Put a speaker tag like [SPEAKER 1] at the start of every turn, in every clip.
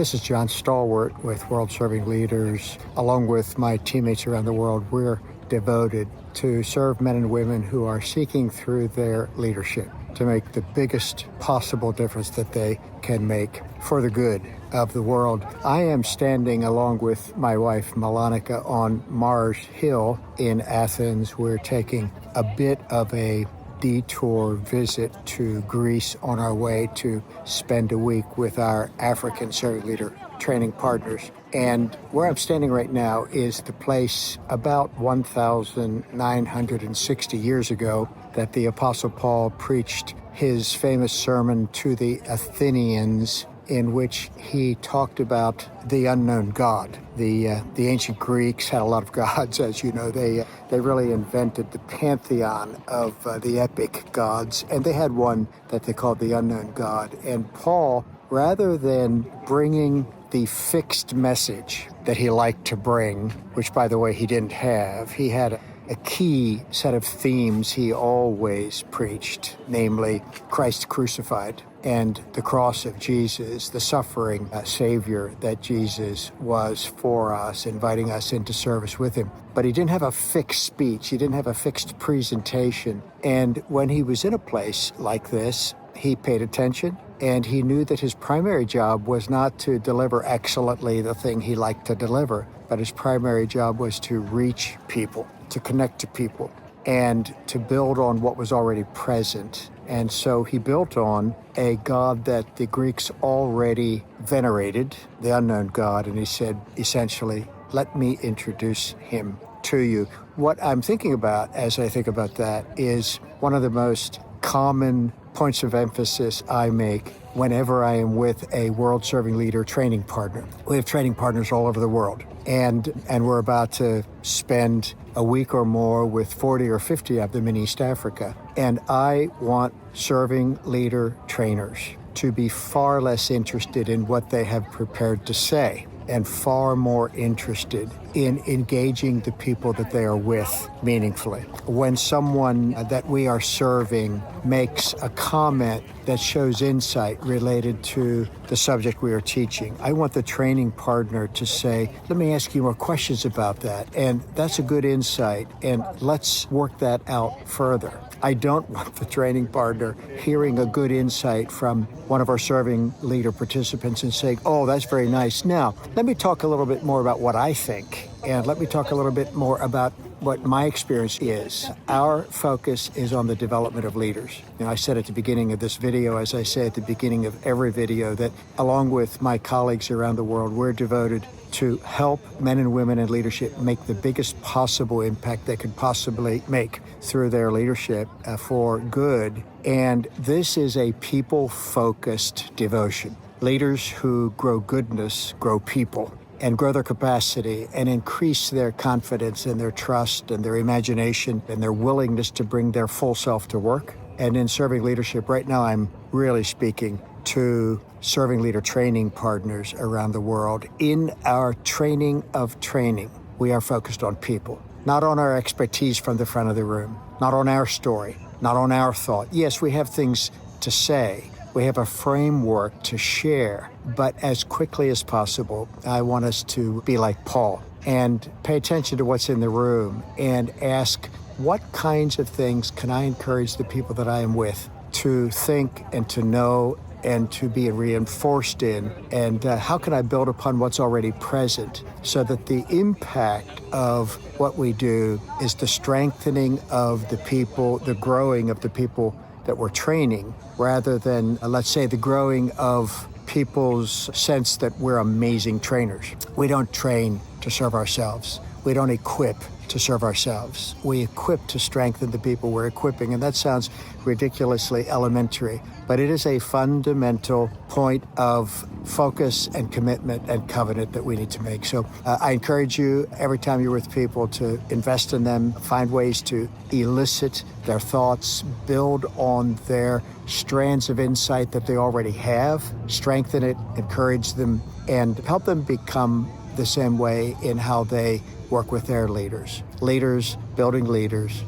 [SPEAKER 1] This is John Stalwart with World Serving Leaders. Along with my teammates around the world, we're devoted to serve men and women who are seeking through their leadership to make the biggest possible difference that they can make for the good of the world. I am standing along with my wife, Melanica, on Mars Hill in Athens. We're taking a bit of a detour visit to Greece on our way to spend a week with our African servant leader training partners. And where I'm standing right now is the place about 1,960 years ago that the Apostle Paul preached his famous sermon to the Athenians, in which he talked about the unknown God. The ancient Greeks had a lot of gods, as you know. They really invented the pantheon of the epic gods, and they had one that they called the unknown God. And Paul, rather than bringing the fixed message that he liked to bring, which, by the way, he didn't have, he had a key set of themes he always preached, namely Christ crucified and the cross of Jesus, the suffering Savior that Jesus was for us, inviting us into service with him. But he didn't have a fixed speech. He didn't have a fixed presentation. And when he was in a place like this, he paid attention, and he knew that his primary job was not to deliver excellently the thing he liked to deliver, but his primary job was to reach people, to connect to people, and to build on what was already present. And so he built on a God that the Greeks already venerated, the unknown God, and he said, essentially, let me introduce him to you. What I'm thinking about as I think about that is one of the most common points of emphasis I make whenever I am with a world serving leader training partner. We have training partners all over the world, and we're about to spend a week or more with 40 or 50 of them in East Africa. And I want serving leader trainers to be far less interested in what they have prepared to say and far more interested in engaging the people that they are with meaningfully. When someone that we are serving makes a comment that shows insight related to the subject we are teaching, I want the training partner to say, let me ask you more questions about that. And that's a good insight, and let's work that out further. I don't want the training partner hearing a good insight from one of our serving leader participants and saying, oh, that's very nice. Now, let me talk a little bit more about what I think, and let me talk a little bit more about what my experience is. Our focus is on the development of leaders. I said at the beginning of this video, as I say at the beginning of every video, that along with my colleagues around the world, we're devoted to help men and women in leadership make the biggest possible impact they could possibly make through their leadership for good. And this is a people-focused devotion. Leaders who grow goodness grow people and grow their capacity and increase their confidence and their trust and their imagination and their willingness to bring their full self to work. And in serving leadership, right now I'm really speaking to serving leader training partners around the world. In our training of training, we are focused on people, not on our expertise from the front of the room, not on our story, not on our thought. Yes, we have things to say. We have a framework to share, but as quickly as possible, I want us to be like Paul and pay attention to what's in the room and ask, what kinds of things can I encourage the people that I am with to think and to know and to be reinforced in, and how can I build upon what's already present so that the impact of what we do is the strengthening of the people, the growing of the people that we're training, rather than, let's say, the growing of people's sense that we're amazing trainers. We don't train to serve ourselves. We don't equip to serve ourselves. We equip to strengthen the people we're equipping, and that sounds ridiculously elementary, but it is a fundamental point of focus and commitment and covenant that we need to make. So I encourage you, every time you're with people, to invest in them, find ways to elicit their thoughts, build on their strands of insight that they already have, strengthen it, encourage them, and help them become the same way in how they work with their leaders. Leaders, building leaders,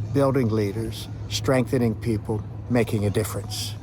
[SPEAKER 1] strengthening people, making a difference.